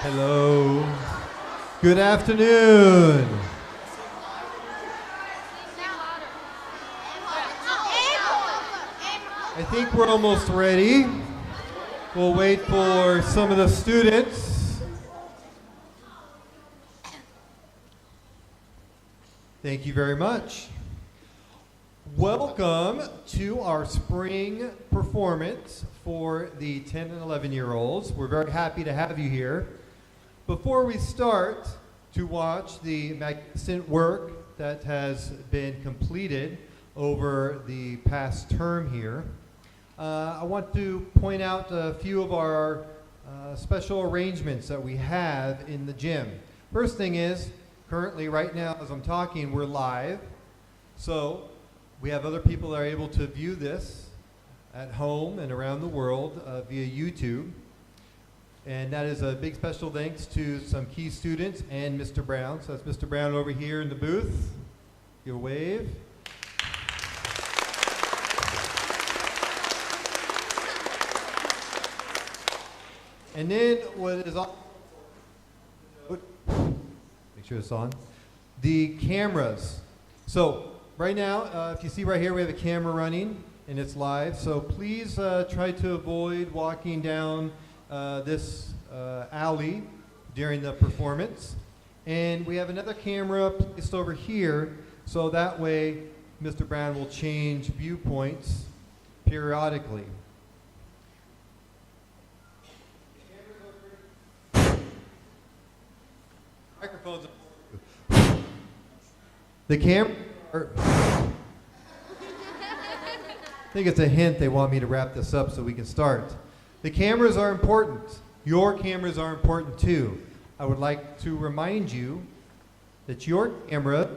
Hello. Good afternoon. I think we're almost ready. We'll wait for some of the students. Thank you very much. Welcome to our spring performance for the 10 and 11-year-olds. We're very happy to have you here. Before we start to watch the magnificent work that has been completed over the past term here, I want to point out a few of our special arrangements that we have in the gym. First thing is, currently right now as I'm talking, we're live. So we have other people that are able to view this at home and around the world via YouTube. And that is a big special thanks to some key students and Mr. Brown. So that's Mr. Brown over here in the booth. Give a wave. And then what is on, make sure it's on, the cameras. So right now, if you see right here, we have a camera running and it's live. So please try to avoid walking down this alley during the performance. And we have another camera placed over here, so that way Mr. Brown will change viewpoints periodically. Microphones. The camera. I think it's a hint they want me to wrap this up so we can start. The cameras are important. Your cameras are important too. I would like to remind you that your camera,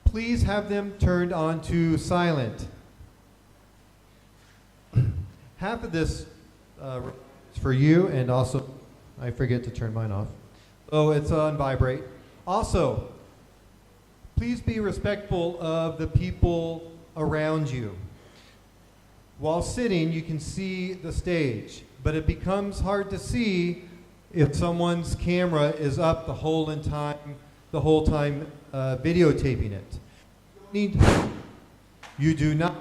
please have them turned on to silent. Half of this is for you, and also, I forget to turn mine off. Oh, it's on vibrate. Also, please be respectful of the people around you. While sitting, you can see the stage, but it becomes hard to see if someone's camera is up the whole time videotaping it. You do not.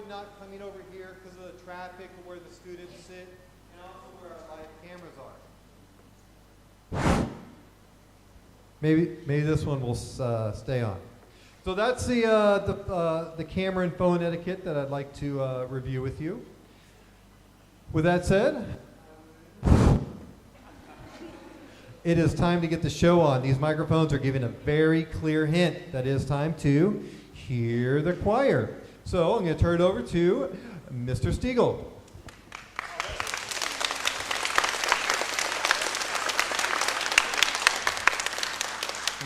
Not coming over here because of the traffic or where the students sit, and also where our live cameras are. Maybe this one will stay on. So that's the camera and phone etiquette that I'd like to review with you. With that said, it is time to get the show on. These microphones are giving a very clear hint that it is time to hear the choir. So I'm going to turn it over to Mr. Stiegel.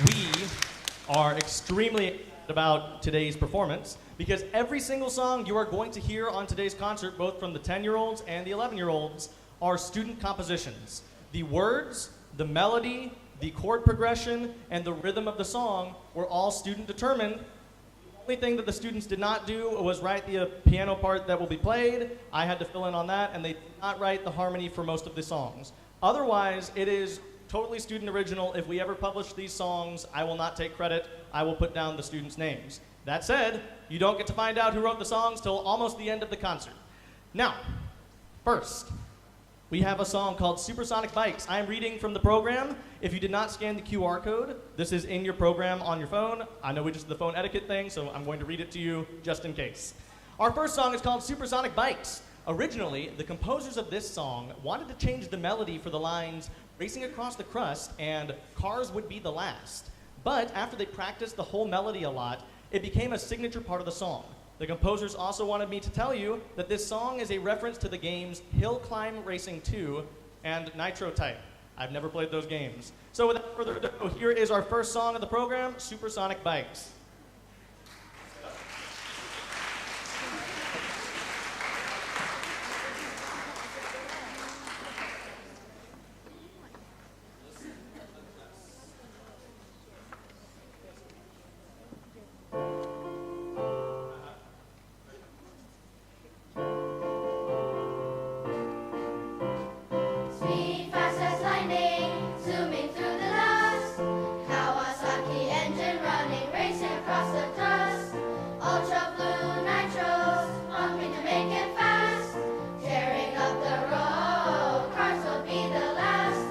We are extremely excited about today's performance because every single song you are going to hear on today's concert, both from the 10-year-olds and the 11-year-olds, are student compositions. The words, the melody, the chord progression, and the rhythm of the song were all student determined. The only thing that the students did not do was write the piano part that will be played. I had to fill in on that, and they did not write the harmony for most of the songs. Otherwise, it is totally student original. If we ever publish these songs, I will not take credit. I will put down the students' names. That said, you don't get to find out who wrote the songs till almost the end of the concert. Now, first, we have a song called Supersonic Bikes. I am reading from the program. If you did not scan the QR code, this is in your program on your phone. I know we just did the phone etiquette thing, so I'm going to read it to you just in case. Our first song is called Supersonic Bikes. Originally, the composers of this song wanted to change the melody for the lines "racing across the crust" and "cars would be the last." But after they practiced the whole melody a lot, it became a signature part of the song. The composers also wanted me to tell you that this song is a reference to the games Hill Climb Racing 2 and Nitro Type. I've never played those games. So without further ado, here is our first song of the program, Supersonic Bikes. Speed fast as lightning, zooming through the dust. Kawasaki engine running, racing across the dust. Ultra blue nitros, pumping to make it fast. Tearing up the road, cars will be the last.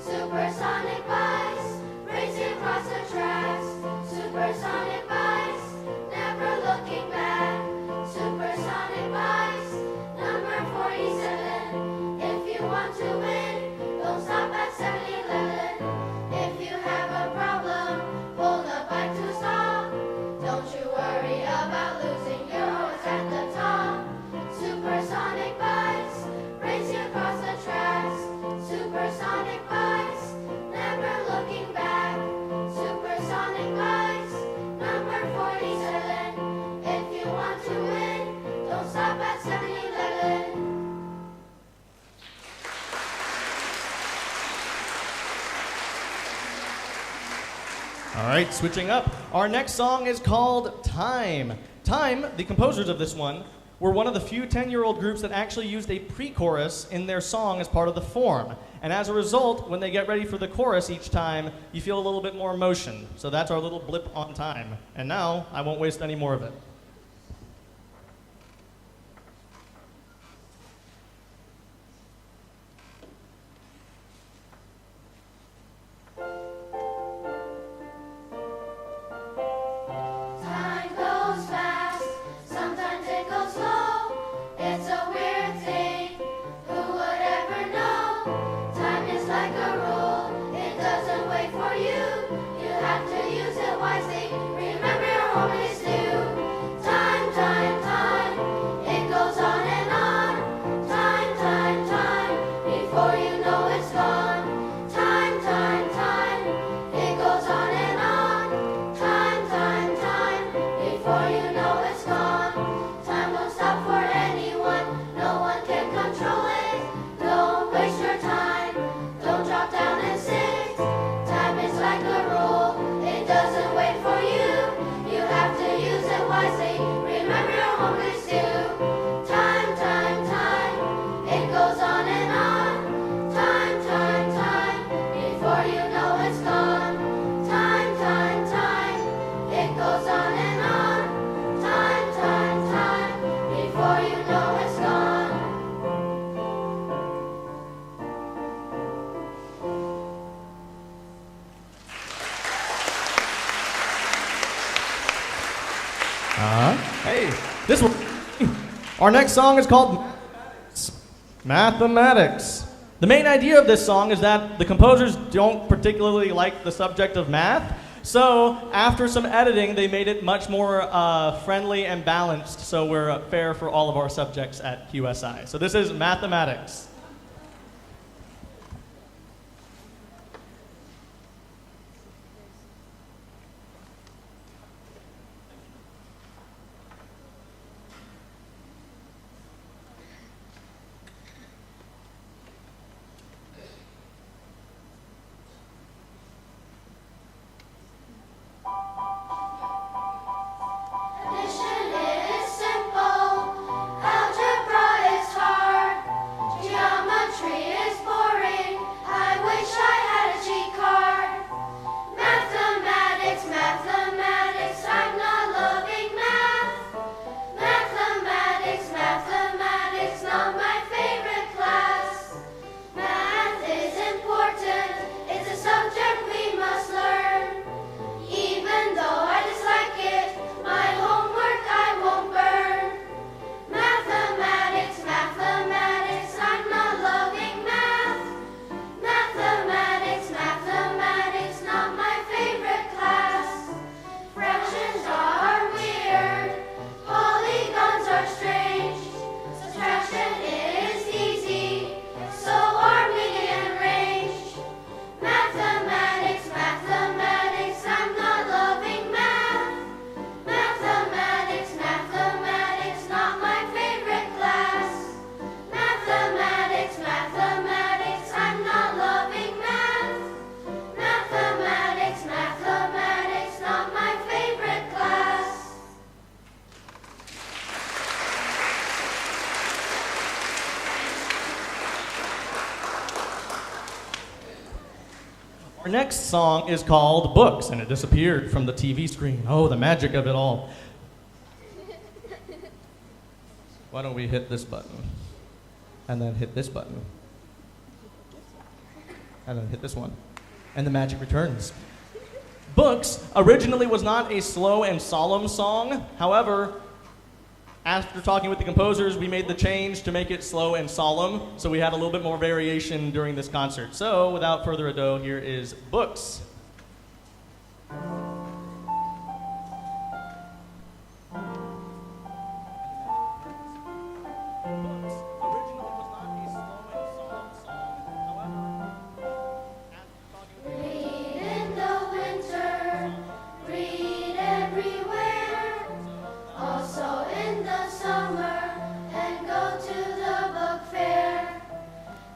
Supersonic bikes, racing across the tracks. Supersonic bikes, never looking back. Supersonic bikes, number 47. If you want to win, don't stop at 7-Eleven. If you have a problem, pull the bike to stop. Don't you worry about losing, you're always at the top. Supersonic bikes, racing across the tracks. Supersonic bikes, never looking back. Supersonic bikes, number 47. If you want to win, don't stop at 7-Eleven. All right, switching up. Our next song is called Time. Time, the composers of this one, were one of the few 10-year-old groups that actually used a pre-chorus in their song as part of the form. And as a result, when they get ready for the chorus each time, you feel a little bit more emotion. So that's our little blip on time. And now, I won't waste any more of it. Time goes fast, sometimes it goes slow. It's a weird thing, who would ever know? Time is like a rule, it doesn't wait for you. You have to use it wisely, remember your home is new. Time, time, time, it goes on and on. Time, time, time, before you know it's gone. Time, time, time, it goes on and on. Time, time, time, before you know it's gone. Time won't stop for anyone, no one can control it. Don't waste your time, don't drop down and sit. Time is like a rule, it doesn't wait for you. You have to use it wisely, remember your home is due. Time, time, time, it goes on and on. Time, time, time, before you know it's gone. Time, time, time, it goes on and on. Time, time, time, before you know it's gone. Hey, this one. Our next song is called Mathematics. The main idea of this song is that the composers don't particularly like the subject of math, so after some editing, they made it much more friendly and balanced, so we're fair for all of our subjects at QSI. So this is Mathematics. Addition is simple, algebra is hard. Our next song is called Books, and it disappeared from the TV screen. Oh, the magic of it all. Why don't we hit this button? And then hit this button. And then hit this one. And the magic returns. Books originally was not a slow and solemn song. However, after talking with the composers, we made the change to make it slow and solemn, so we had a little bit more variation during this concert. So, without further ado, here is Books. Read in the winter, read everywhere, also in the summer, and go to the book fair.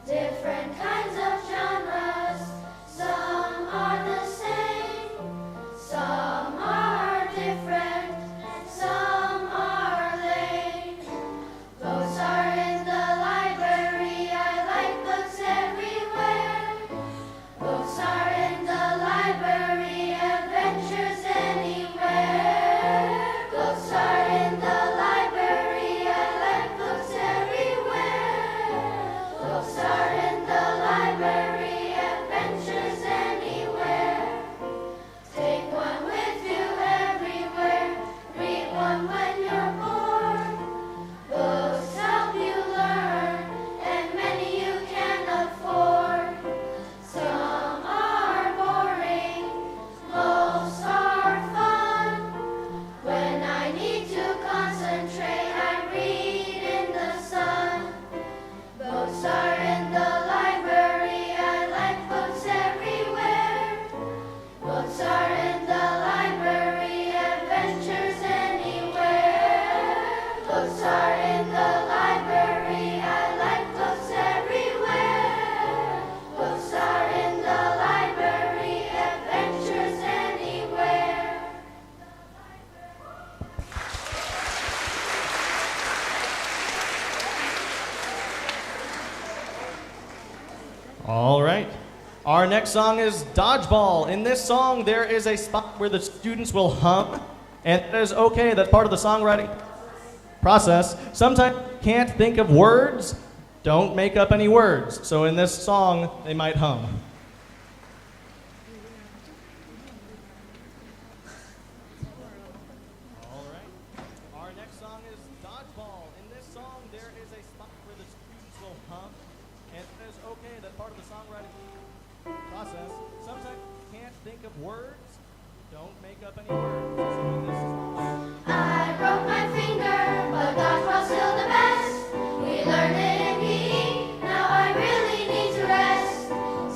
Different kinds of genres, some are the same, some are different, and some are lame. Books are in the library, I like books everywhere. Books are in the library, adventures anywhere. Books are in the library, I like books everywhere. Books are in the library, adventures anywhere. Take one with you everywhere, read one when you're bored. Books help you learn, and many you can afford. Some are boring, most are fun. When I need to concentrate, I read in the sun. Books are in the library, I like books everywhere. Books are in the library, adventures anywhere. Books are in the library, I like books everywhere. Books are in the library, adventures anywhere. All right. Our next song is Dodgeball. In this song, there is a spot where the students will hum, and it is okay. That's part of the songwriting process. Sometimes you can't think of words. Don't make up any words. So in this song, they might hum. All right. Our next song is Dodgeball. In this song, there is a spot where the students will hum, and it is okay. That's part of the songwriting process. Sometimes you can't think of words. Don't make up any words. So in this song, I broke my finger, but dodgeball's still the best. We learned it in PE, now I really need to rest.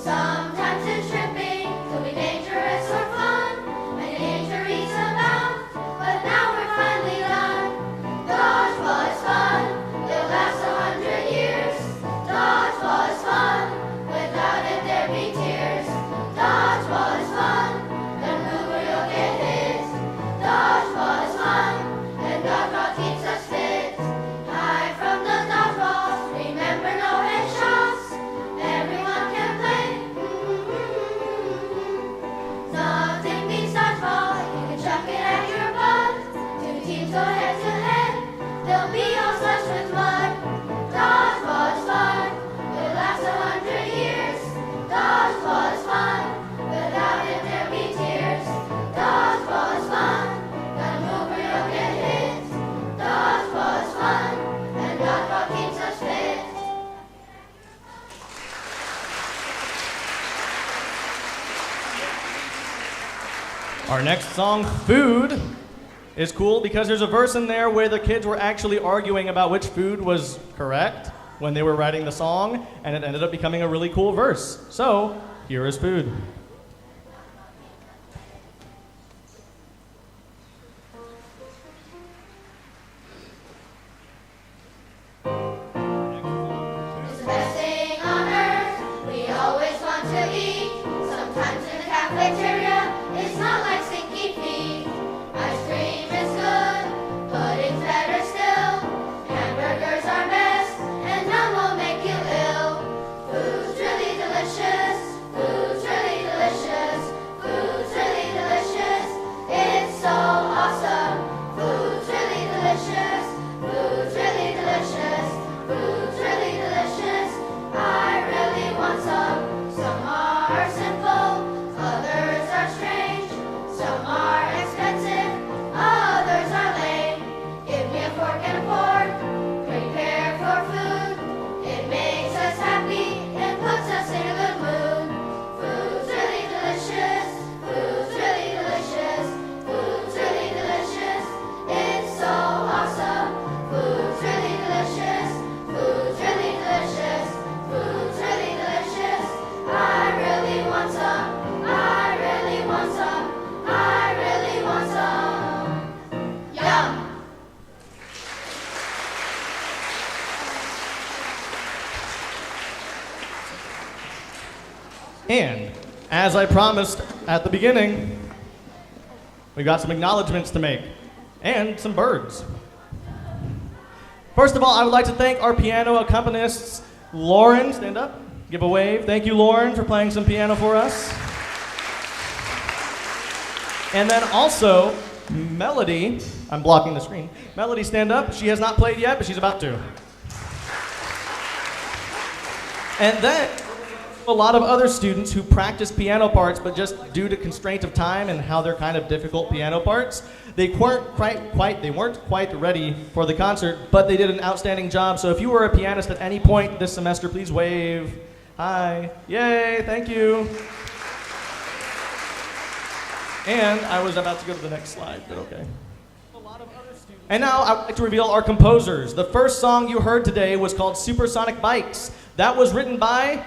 Sometimes it's tripping, could be dangerous or fun. Many injuries abound, but now we're finally done. Dodgeball is fun, it'll last 100 years. Dodgeball is fun, without it there'd be tears. Dodgeball is fun, don't move or you'll get hit. Dodgeball is fun, and dodgeball keeps us fit. Hide from the dodgeball, remember no headshots. Everyone can play. Nothing beats dodgeball, you can chuck it at your butt. Two teams go head to head, they'll be all slushed with mud. Dodgeball is fun, it'll last 100 years. Dodgeball is fun, without it there'll be tears. Dodgeball is fun, gotta move or you'll get hit. Dodgeball is fun, and dodgeball keeps us fit. our next song, Food, is cool because there's a verse in there where the kids were actually arguing about which food was correct when they were writing the song, and it ended up becoming a really cool verse. So, here is Food. It's the best thing on earth, we always want to eat. Sometimes in the cafeteria, it's not like stinky feet. Ice cream is good, pudding's better still. Hamburgers are best, and none will make you ill. Food's really delicious, food's really delicious. are simple, others are strange. Some are expensive, others are lame. Give me a fork and a fork, prepare for food. It makes us happy and puts us in a good mood. Food's really delicious, food's really delicious, food's really delicious. It's so awesome. Food's really delicious, food's really delicious, food's really delicious. I really want some, I really want some, I really want some. Yum! And as I promised at the beginning, we've got some acknowledgments to make and some birds. First of all, I would like to thank our piano accompanists, Lauren, stand up, give a wave. Thank you, Lauren, for playing some piano for us. And then also, Melody, I'm blocking the screen. Melody, stand up. She has not played yet, but she's about to. And then, a lot of other students who practice piano parts, but just due to constraint of time and how they're kind of difficult piano parts, they weren't quite ready for the concert, but they did an outstanding job. So if you were a pianist at any point this semester, please wave. Hi. Yay, thank you. And I was about to go to the next slide, but okay. And now I would like to reveal our composers. The first song you heard today was called Supersonic Bikes. That was written by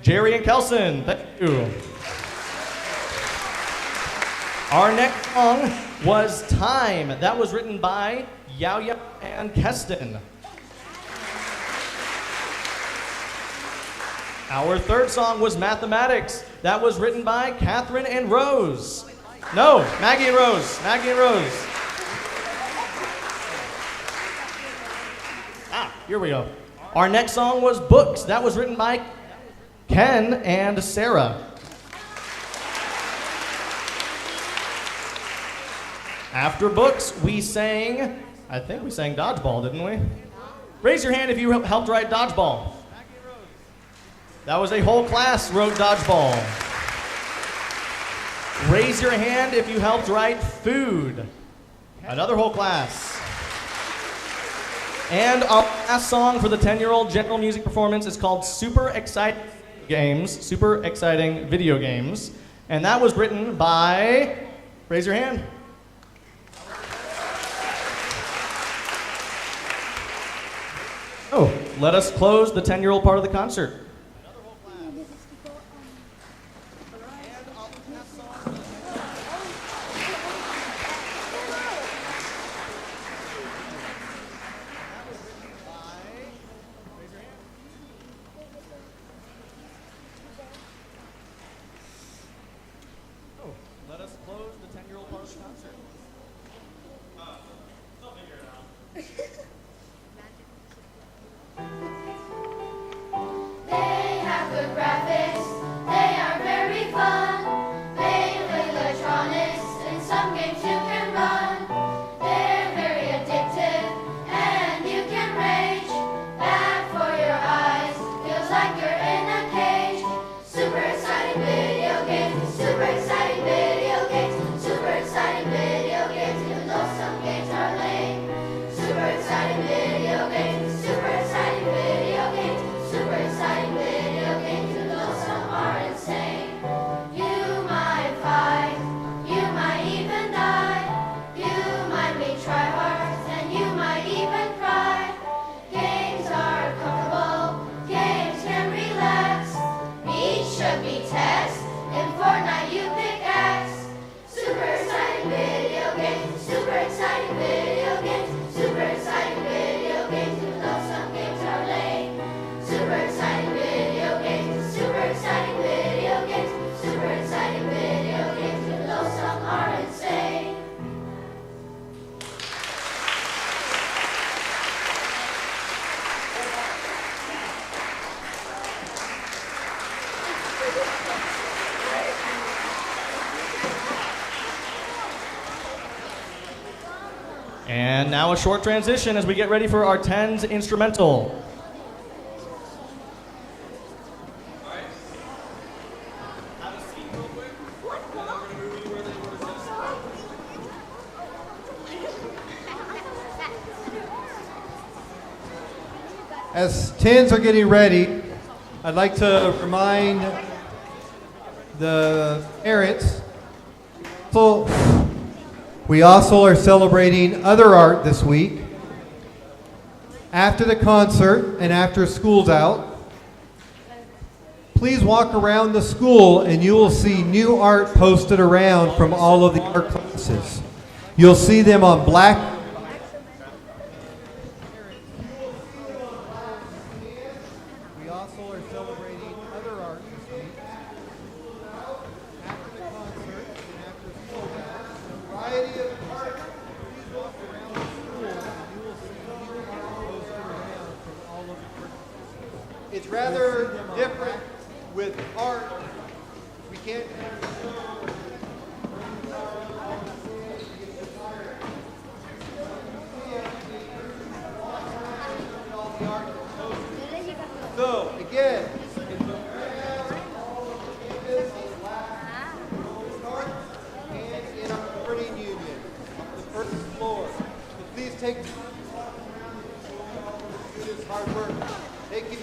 Jerry and Kelson. Thank you. Our next song was Time. That was written by Yao Yao and Keston. Our third song was Mathematics. That was written by Catherine and Rose. No, Maggie and Rose. Maggie and Rose. Here we go. Our next song was Books. That was written by Ken and Sarah. After Books, we sang, I think we sang Dodgeball, didn't we? Raise your hand if you helped write Dodgeball. That was a whole class wrote Dodgeball. Raise your hand if you helped write Food. Another whole class. And our last song for the 10-year-old general music performance is called Super Exciting Video Games. And that was written by, raise your hand. Oh, let us close the 10-year-old part of the concert. Let us close the 10-year-old part of the concert. They'll figure it out. They have good graphics, they are very fun. They play electronics, and some games you can run. They're very addictive, and you can rage. Bad for your eyes, feels like you're in a cage. Super exciting video games, super exciting video games, super exciting video games, even though some games are lame. Super exciting video games, super exciting video games, super exciting video games, even though some are insane. You might fight, you might even die, you might meet tryhards, and you might even cry. Games are comfortable, games can relax. Each should be text, in Fortnite you pick X. Super exciting video games, super exciting video games, super exciting video games, even though some games are lame. Super exciting video games, super exciting video games, super exciting video games, even though some are insane. And now a short transition as we get ready for our 10's instrumental. As 10s are getting ready, I'd like to remind the parents, so we also are celebrating other art this week. After the concert and after school's out, please walk around the school and you will see new art posted around from all of the art classes. You'll see them on black. We also are celebrating other art this week. After the concert and after school, a variety of art. Please walk around the school and you will see new art posted around from all of the art classes. It's rather different with art. We can't. So, again, it's around all of the campus, start and in our learning union on the first floor. So please take time to walk around the school and do this hard work. Thank you.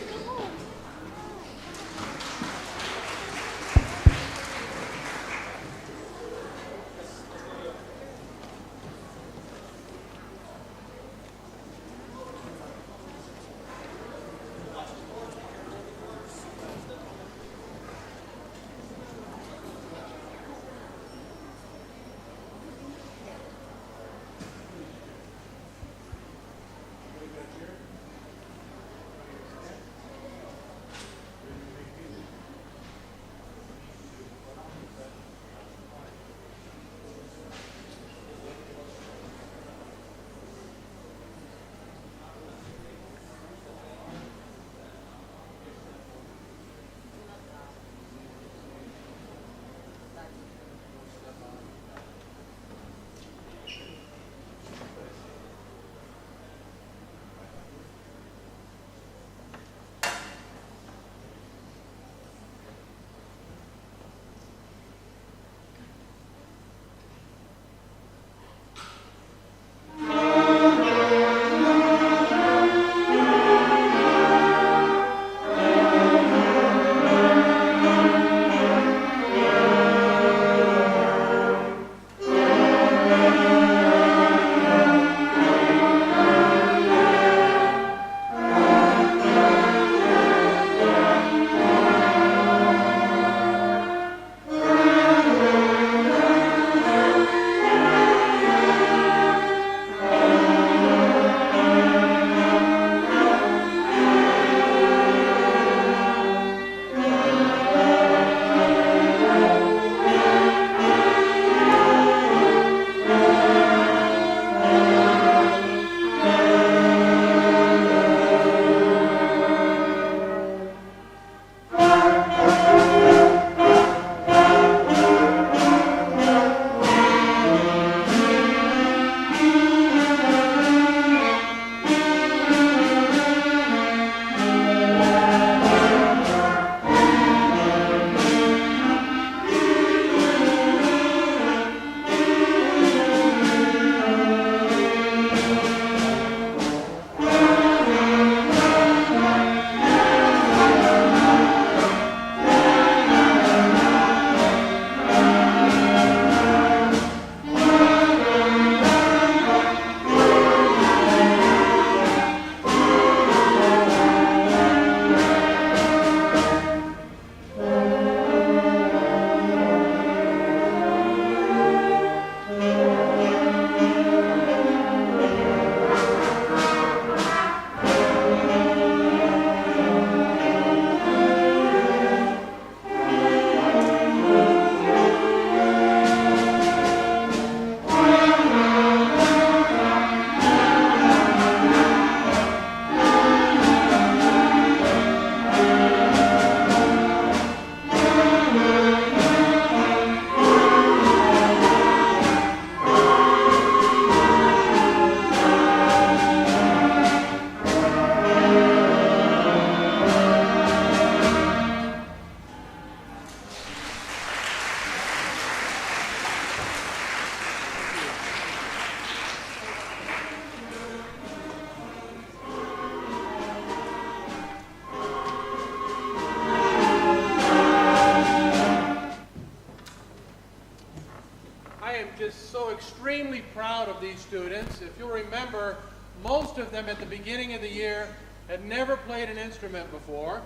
just so extremely proud of these students. If you'll remember, most of them at the beginning of the year had never played an instrument before.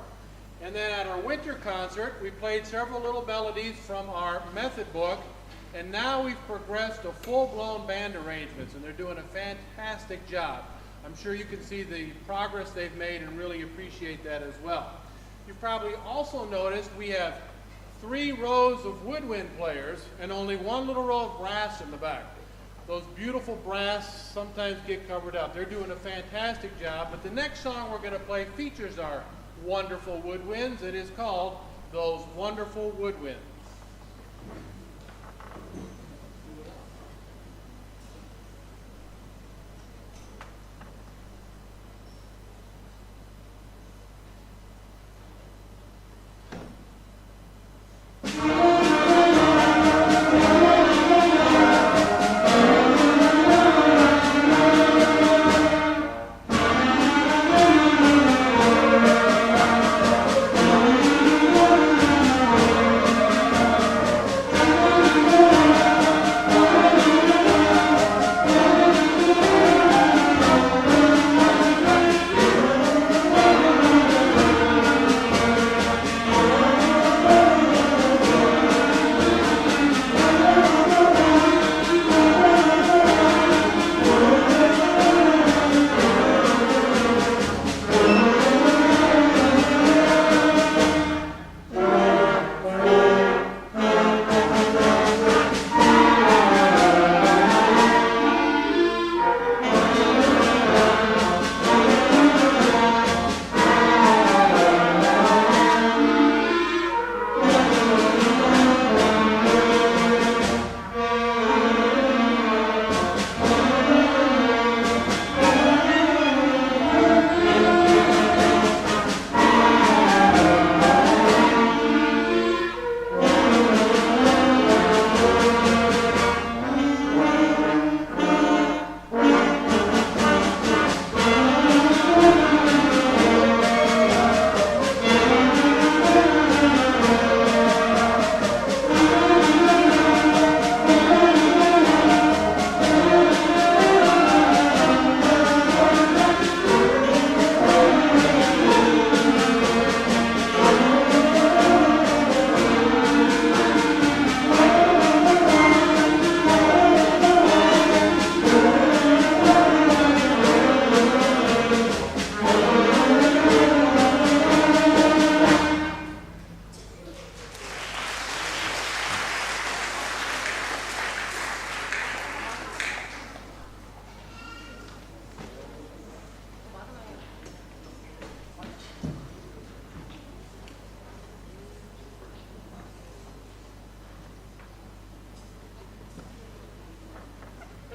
And then at our winter concert, we played several little melodies from our method book. And now we've progressed to full-blown band arrangements, and they're doing a fantastic job. I'm sure you can see the progress they've made and really appreciate that as well. You've probably also noticed we have 3 rows of woodwind players and only 1 little row of brass in the back. Those beautiful brass sometimes get covered up. They're doing a fantastic job, but the next song we're going to play features our wonderful woodwinds. It is called Those Wonderful Woodwinds.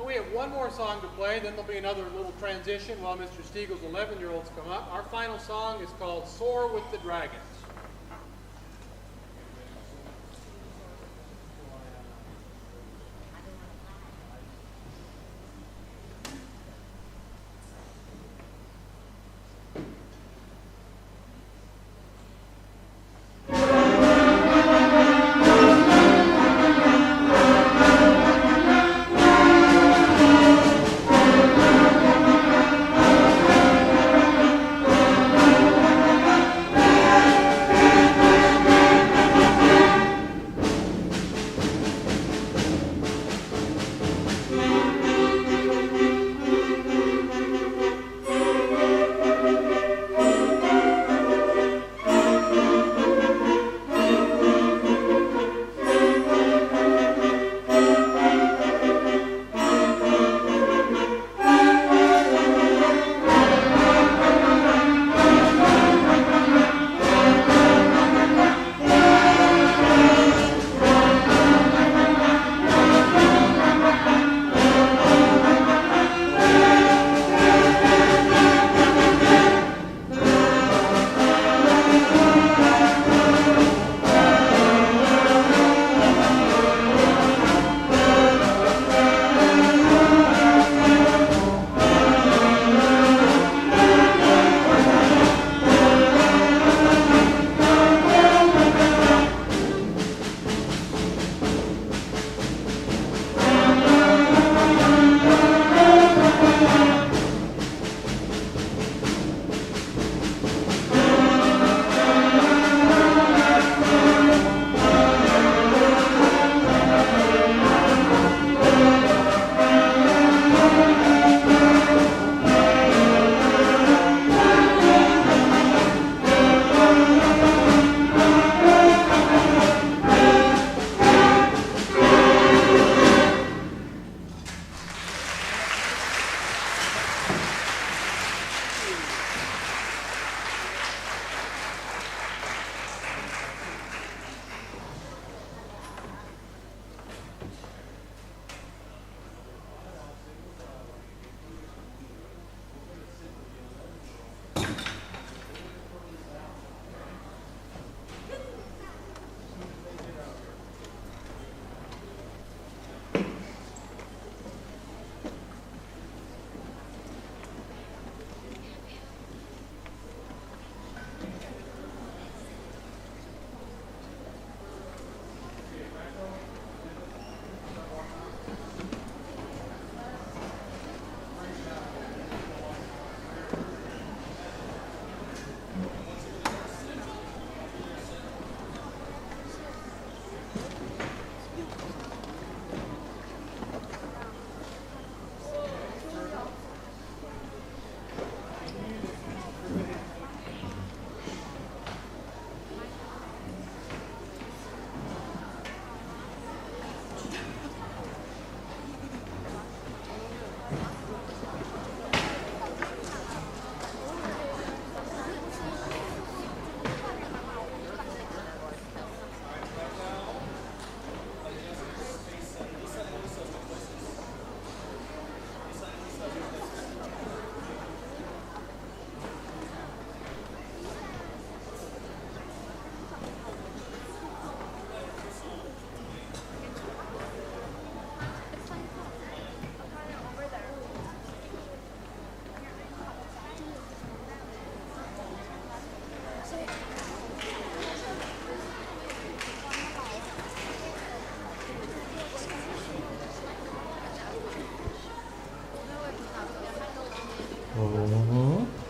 We have one more song to play, then there'll be another little transition while Mr. Stiegel's 11-year-olds come up. Our final song is called Soar with the Dragons. Thank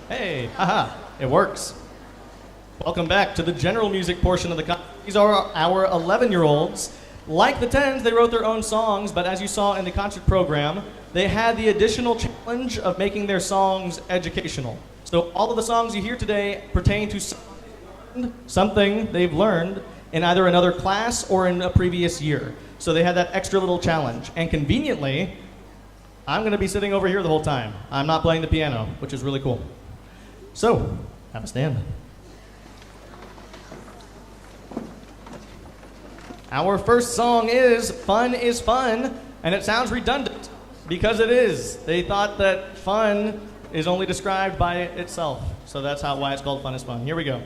Hey, haha, it works. Welcome back to the general music portion of the concert. These are our 11-year-olds. Like the 10s, they wrote their own songs, but as you saw in the concert program, they had the additional challenge of making their songs educational. So all of the songs you hear today pertain to something they've learned in either another class or in a previous year. So they had that extra little challenge. And conveniently, I'm going to be sitting over here the whole time. I'm not playing the piano, which is really cool. So, have a stand. Our first song is Fun is Fun, and it sounds redundant because it is. They thought that fun is only described by itself. So that's why it's called Fun is Fun. Here we go.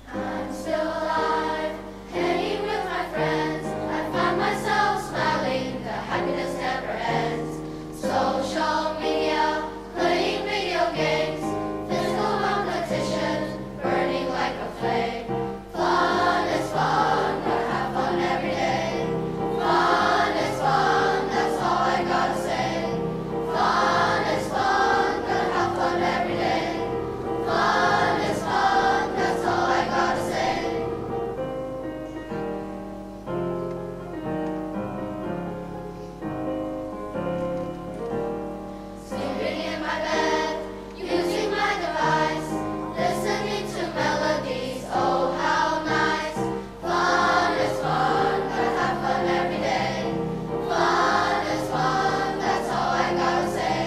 I'm still alive, hanging with my friends. I find myself smiling, the happiness never ends. Social media, playing video games, physical competition, burning like a flame. Fun is fun, gotta have fun every day. Fun is fun, that's all I gotta say. Fun is fun, gotta have fun every day. Fun is fun, that's all I gotta say. Sleeping in my bed, using my device, listening to melodies, oh how nice. Fun is fun, gotta have fun every day. Fun is fun, that's all I gotta say.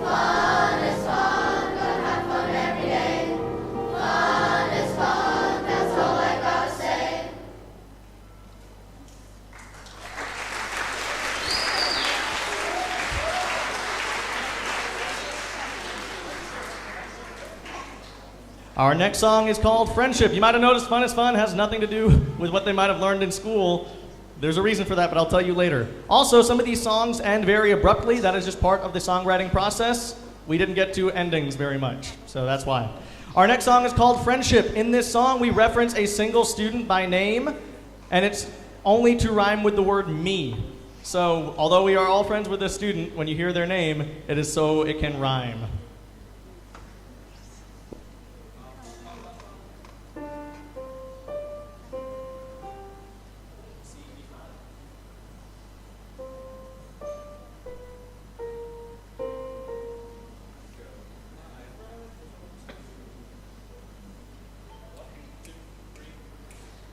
Fun is fun, gotta have fun every day. Fun is fun, that's all I gotta say. Our next song is called Friendship. You might have noticed Fun is Fun has nothing to do with what they might have learned in school. There's a reason for that, but I'll tell you later. Also, some of these songs end very abruptly. That is just part of the songwriting process. We didn't get to endings very much, so that's why. Our next song is called Friendship. In this song, we reference a single student by name, and it's only to rhyme with the word me. So, although we are all friends with this student, when you hear their name, it is so it can rhyme.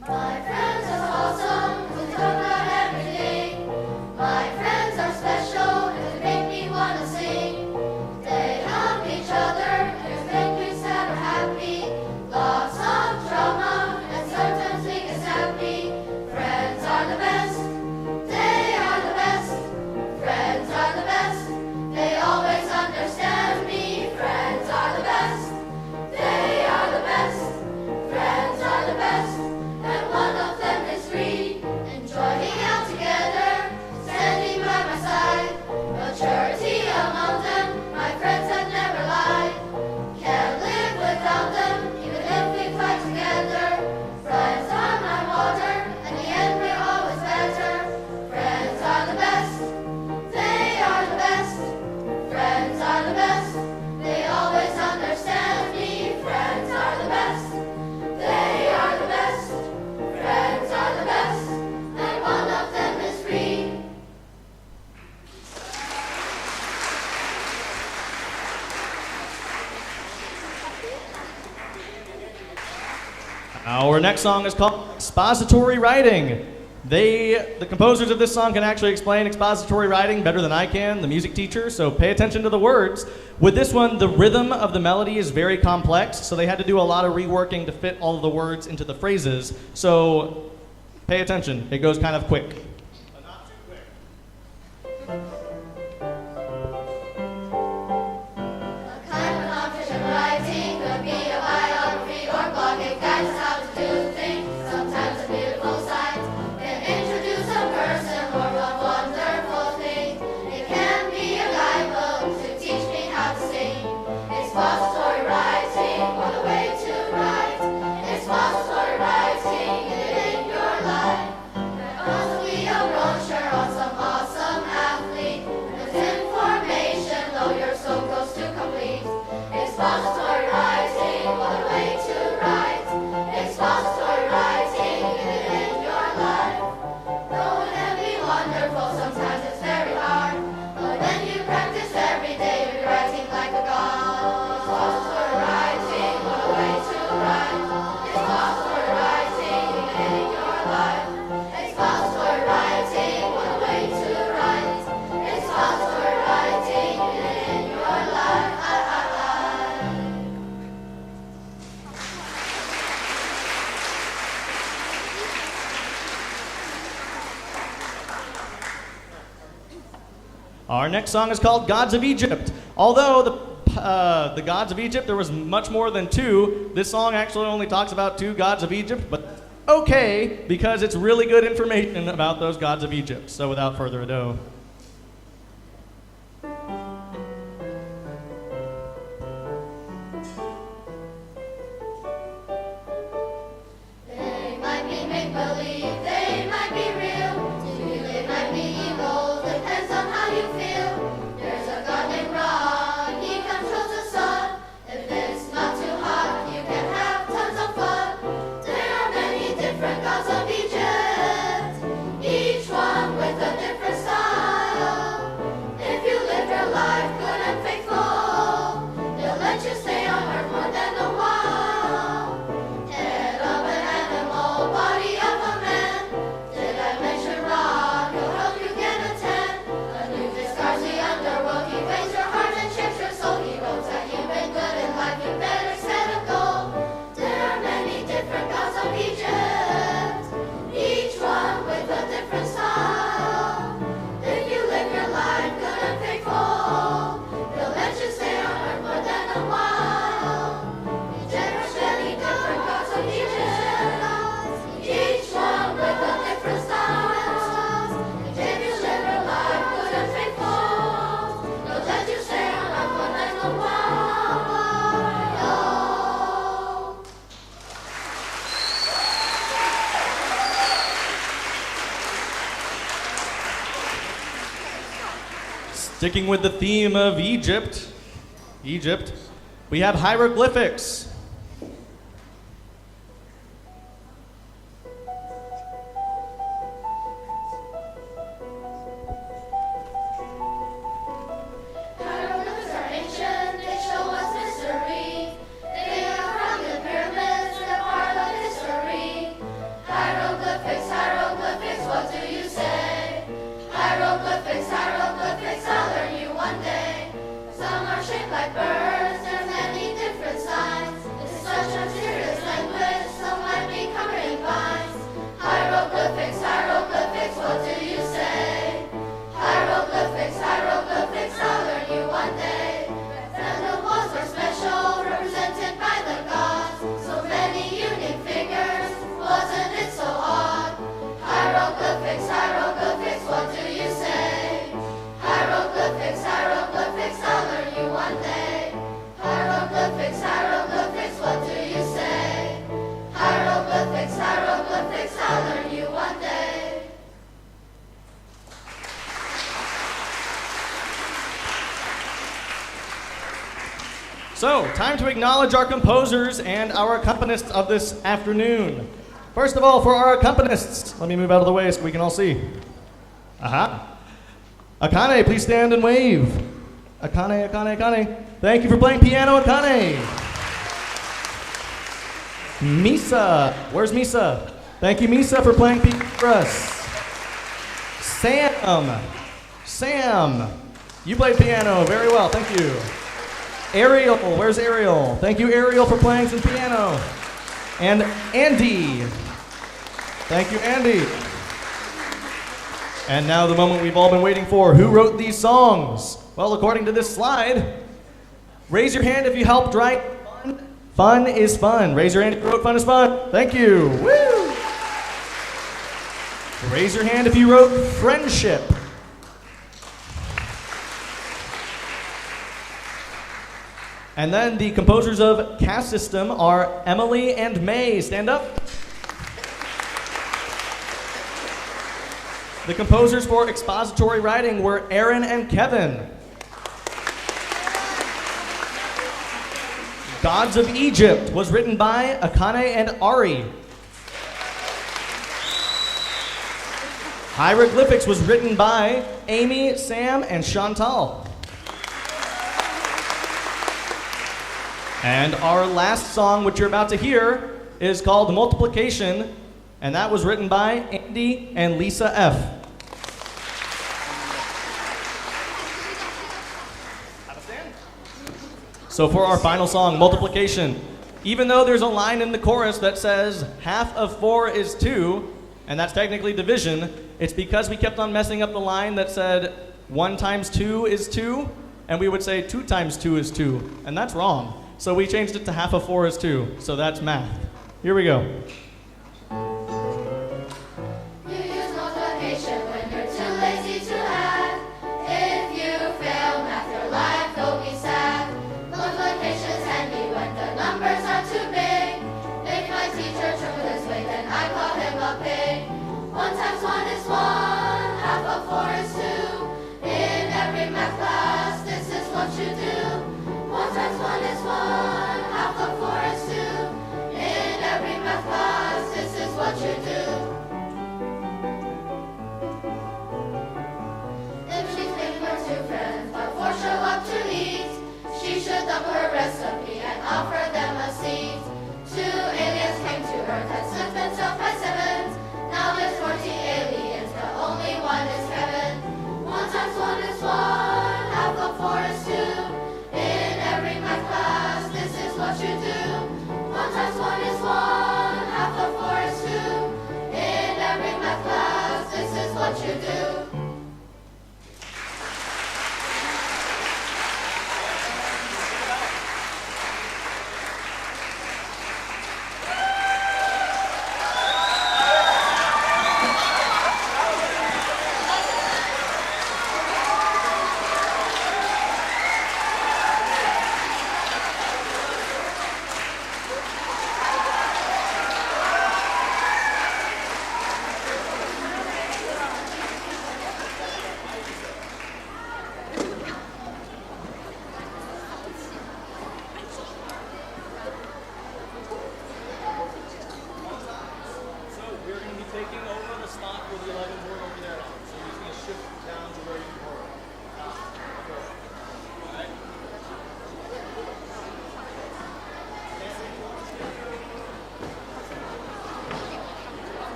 My friends are awesome, we talk about everything. My friends are special, and they make me wanna sing. They help each other, and make me sad or happy. Lots of drama, and sometimes make us happy. Friends are the best, they are the best. Friends are the best, they always understand me. Friends are the best, they are the best. Friends are the best. And one of them is free, enjoying out together, standing by my side. Maturity among them, my friends have never lied. Can't live without them, even if we fight together. Friends are my water, in the end we're always better. Friends are the best, they are the best. Friends are the best, they always understand me. Friends are the best, they are the best. Friends are the best, and one of them is free. Our next song is called Expository Writing. The composers of this song can actually explain expository writing better than I can, the music teacher, so pay attention to the words. With this one, the rhythm of the melody is very complex, so they had to do a lot of reworking to fit all of the words into the phrases. So pay attention, it goes kind of quick. But not too quick. A kind of nonfiction writing could be a biography or blog. It guides us how to do things. Sometimes a beautiful sight. Expository writing, what a way to write. Expository writing, it in your life. Possibly a brochure on some awesome athlete. There's information, though you're so close to complete. Expository writing, what a way to write. Expository writing, it in your life. Though it can be wonderful, sometimes it's very hard. But when you practice every day, you'll be writing like a god. Expository writing, what a way to write. Expository writing, it in your life. Expository writing, what a way to write. Expository writing, it in your life. Our next song is called Gods of Egypt. Although the Gods of Egypt, there was much more than two, this song actually only talks about two gods of Egypt, but okay, because it's really good information about those gods of Egypt. So without further ado. They might be make-believe, they might be real. To you they might be evil, depends on how you feel. There's a god named Ra, he controls the sun. If it's not too hot, you can have tons of fun. There are many different gods of Egypt, each one with a different style. If you live your life good and faithful, they'll let you stay on earth more than a while. Head of an animal, body of a man. Did I mention Ra? He'll help you get a 10. Anubis guards the underworld. He weighs your heart and checks your soul. He knows that you've been good in life. You better set a goal. There are many different gods of Egypt, each one with a different style. If you live your life good and faithful, they'll let you stay on earth more than a while. There's many different gods of Egypt, each one with a different style. If you live your life good and faithful, they'll let you stay on earth more than a while. Sticking with the theme of Egypt, we have hieroglyphics. Hieroglyphics are ancient, they show us mystery. They are from the pyramids, they're part of history. Hieroglyphics, hieroglyphics, what do you say? Hieroglyphics, hieroglyphics, I'll learn you one day. Some are shaped like birds, there's many different signs. It's such a mysterious language, some might be covered in vines. Hieroglyphics, hieroglyphics, what do you say? Hieroglyphics, hieroglyphics, I'll learn you one day. Then the walls are special, represented by the gods. So many unique figures, wasn't it so odd? Hieroglyphics, hieroglyphics, what do you say? Hieroglyphics, hieroglyphics, I'll learn you one day. Hieroglyphics, hieroglyphics, what do you say? Hieroglyphics, hieroglyphics, I'll learn you one day. So, time to acknowledge our composers and our accompanists of this afternoon. First of all, for our accompanists, let me move out of the way so we can all see. Aha. Akane, please stand and wave. Akane, Akane, Akane. Thank you for playing piano, Akane. Misa, where's Misa? Thank you, Misa, for playing piano for us. Sam, you played piano very well, thank you. Ariel, where's Ariel? Thank you, Ariel, for playing some piano. And Andy. Thank you, Andy. And now the moment we've all been waiting for. Who wrote these songs? Well, according to this slide, raise your hand if you helped write Fun. Fun is fun. Raise your hand if you wrote Fun is fun. Thank you. Woo! Raise your hand if you wrote Friendship. And then the composers of Caste System are Emily and May. Stand up. The composers for expository writing were Aaron and Kevin. Gods of Egypt was written by Akane and Ari. Hieroglyphics was written by Amy, Sam, and Chantal. And our last song, which you're about to hear, is called Multiplication, and that was written by Andy and Lisa F. So for our final song, Multiplication, even though there's a line in the chorus that says half of 4 is 2, and that's technically division, it's because we kept on messing up the line that said 1 times 2 is 2, and we would say 2 times 2 is 2, and that's wrong. So we changed it to half of 4 is 2, so that's math. Here we go. You use multiplication when you're too lazy to add. If you fail math, your life will be sad. Multiplication's handy when the numbers are too big. If my teacher tripled his weight, then I call him a pig. 1 times 1 is 1, half of 4 is 2. In every math class, this is what you do. 1 times 1 is 1, half of 4 is 2. In every math class, this is what you do. If she's making her 2 friends, but 4 show up to eat, she should double her recipe and offer them a seat. 2 aliens came to Earth and split themselves by 7s. Now there's 40 aliens, but only 1 is Kevin. 1 times 1 is 1, half of 4 is 2. In every math class, this is what you do. 1 times 1 is 1, half of 4 is 2. In every math class, this is what you do.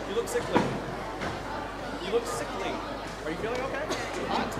You look sickly. You look sickly. Are you feeling okay? Hot?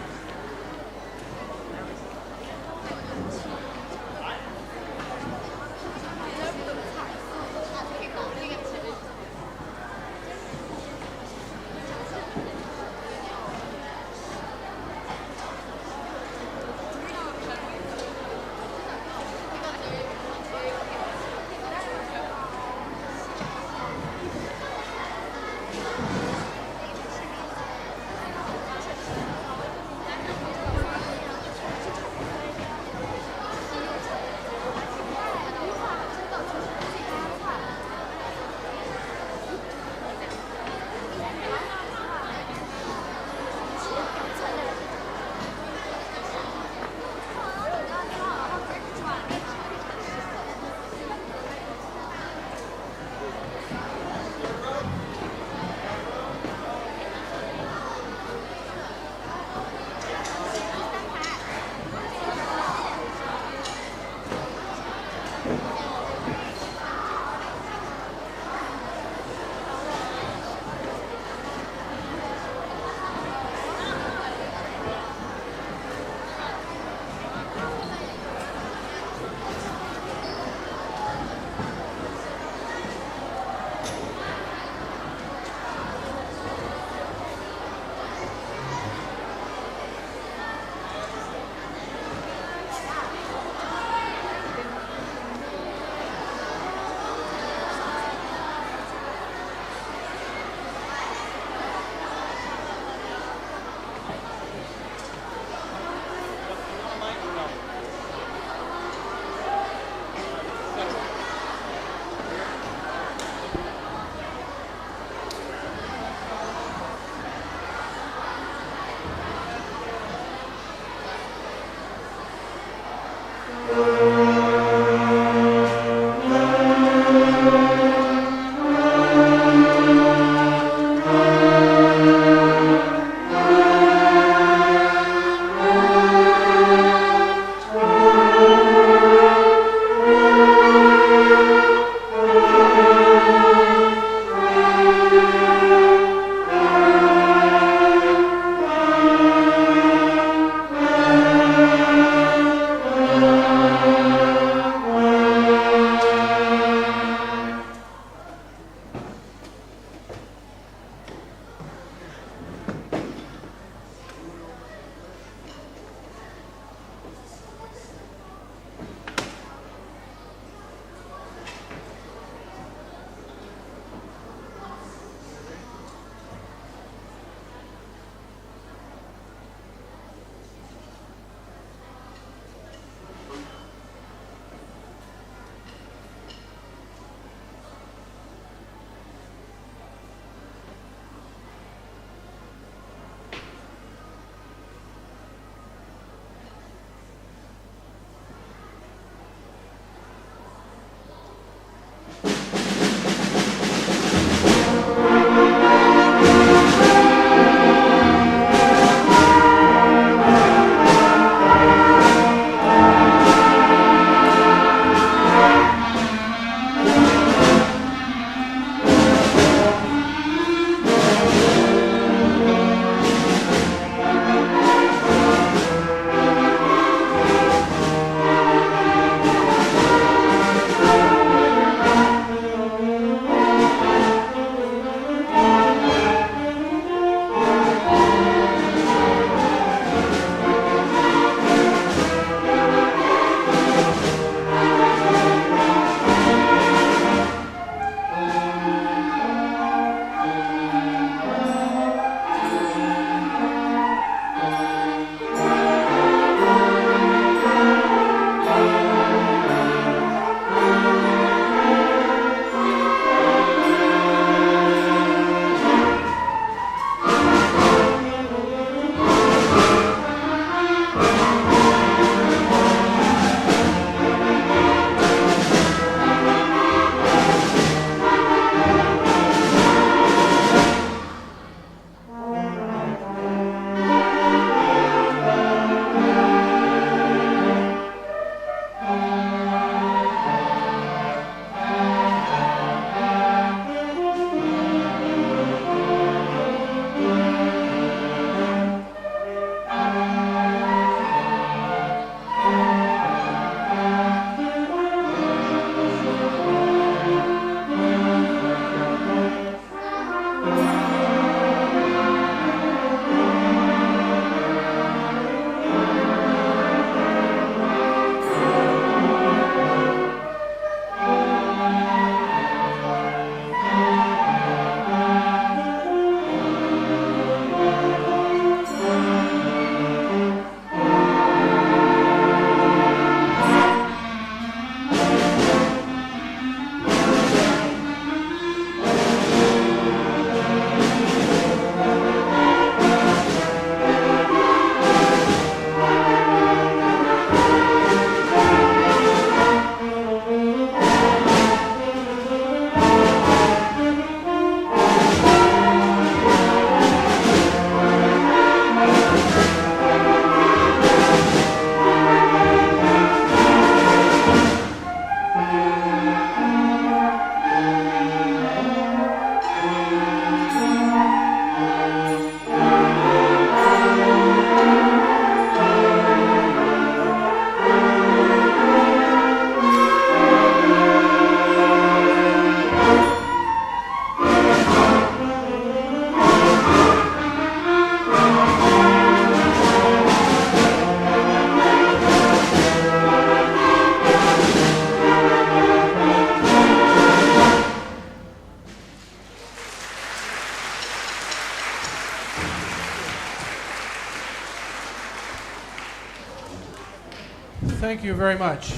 thank you very much.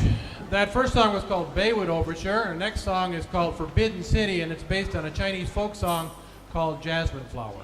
That first song was called Baywood Overture. Our next song is called Forbidden City, and it's based on a Chinese folk song called Jasmine Flower.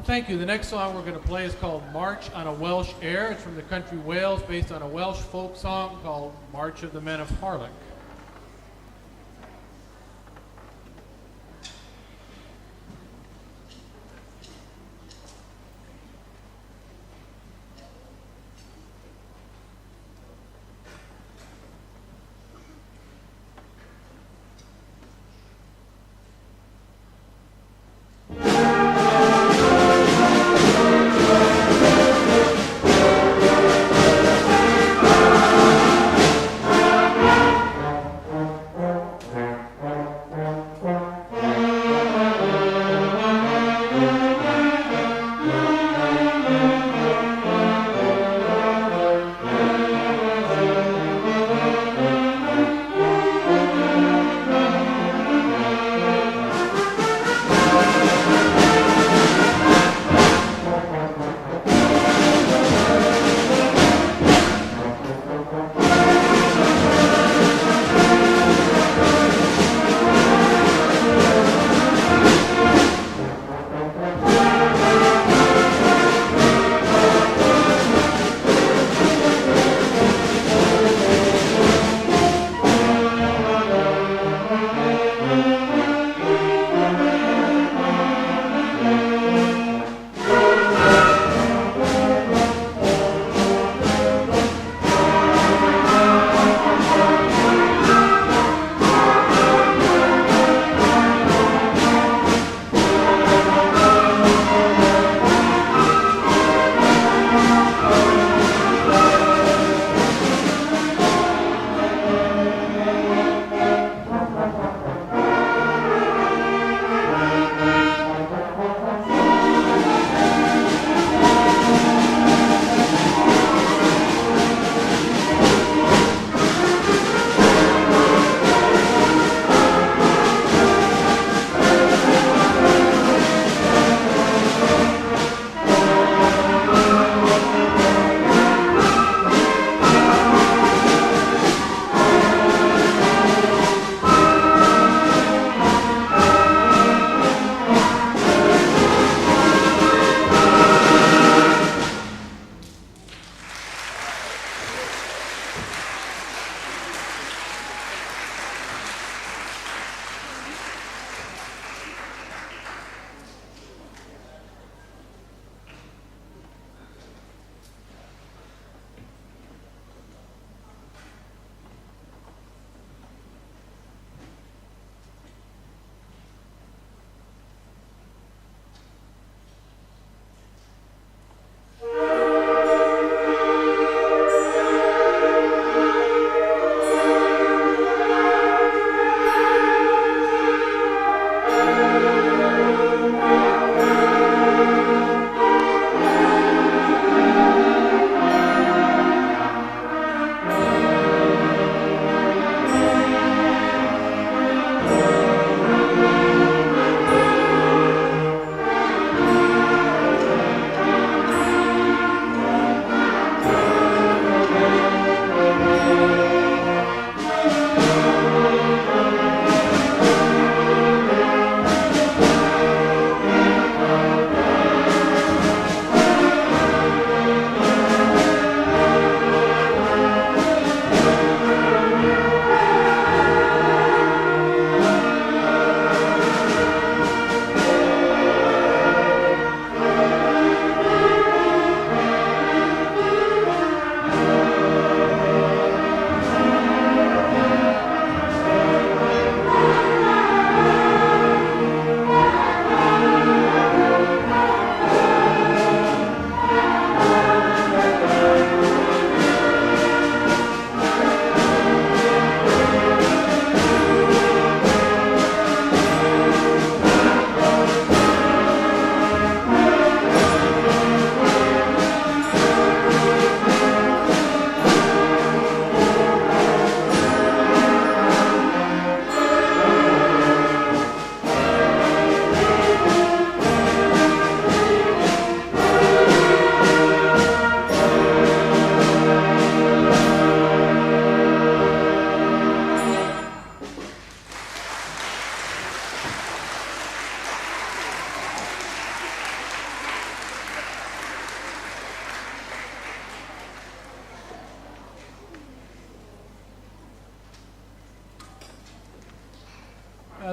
Thank you. The next song we're going to play is called March on a Welsh Air. It's from the country Wales, based on a Welsh folk song called March of the Men of Harlech.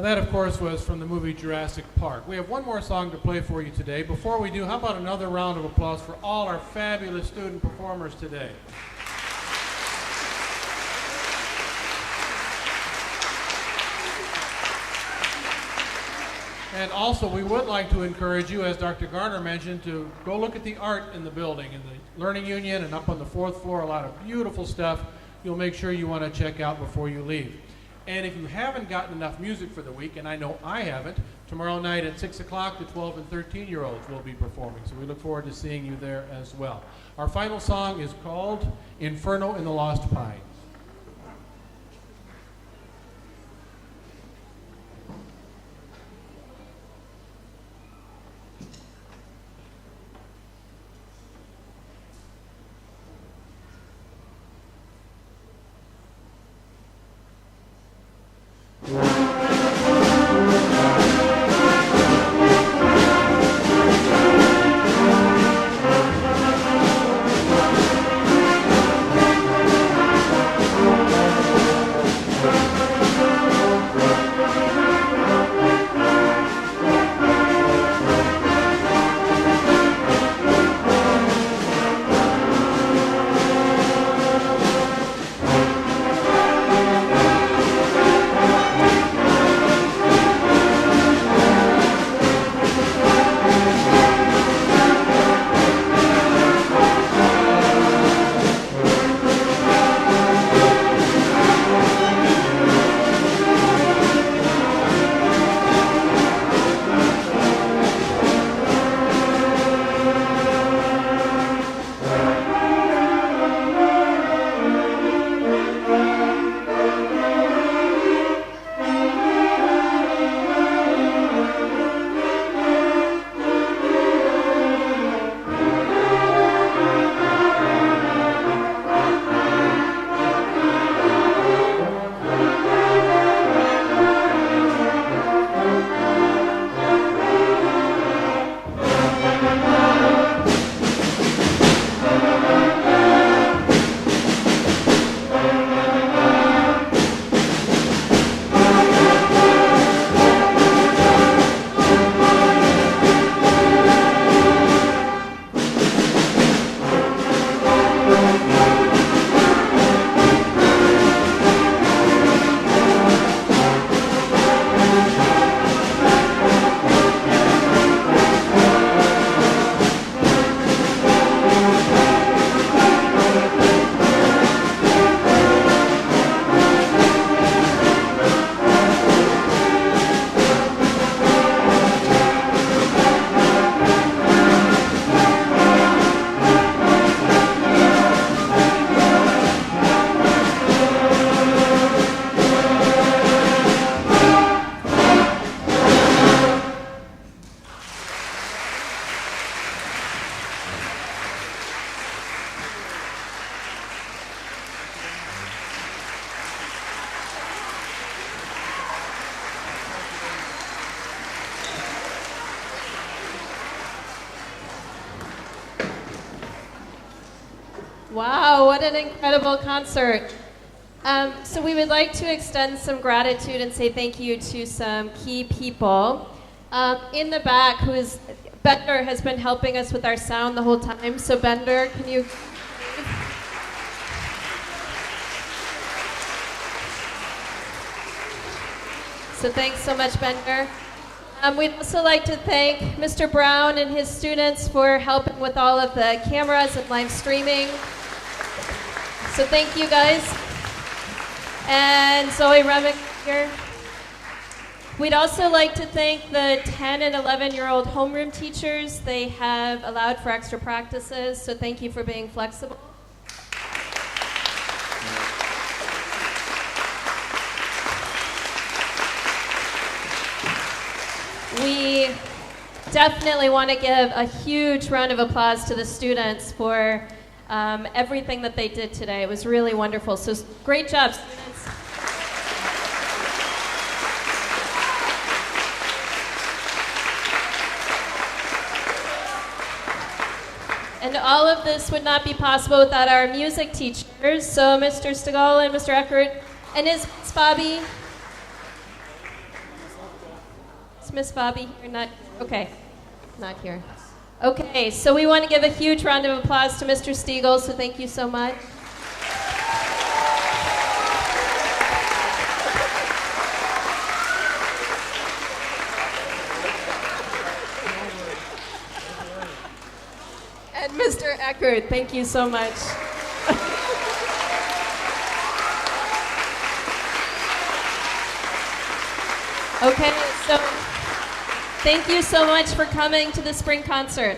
That, of course, was from the movie Jurassic Park. We have one more song to play for you today. Before we do, how about another round of applause for all our fabulous student performers today? And also, we would like to encourage you, as Dr. Garner mentioned, to go look at the art in the building, in the Learning Union and up on the 4th floor, a lot of beautiful stuff you'll make sure you want to check out before you leave. And if you haven't gotten enough music for the week, and I know I haven't, tomorrow night at 6 o'clock, the 12 and 13-year-olds will be performing. So we look forward to seeing you there as well. Our final song is called Inferno in the Lost Pines. Wow, what an incredible concert. So we would like to extend some gratitude and say thank you to some key people. In the back, Bender has been helping us with our sound the whole time. So Bender, can you... So thanks so much, Bender. We'd also like to thank Mr. Brown and his students for helping with all of the cameras and live streaming. So thank you guys. And Zoe Remick here. We'd also like to thank the 10 and 11-year-old homeroom teachers. They have allowed for extra practices, so thank you for being flexible. We definitely want to give a huge round of applause to the students for everything that they did today. It was really wonderful. So great job, students. And all of this would not be possible without our music teachers. So Mr. Stegall and Mr. Eckert and his Bobby. Miss Bobby here? Not okay. Not here. Okay, so we want to give a huge round of applause to Mr. Stiegel, so thank you so much. And Mr. Eckert, thank you so much. Okay, so thank you so much for coming to the spring concert.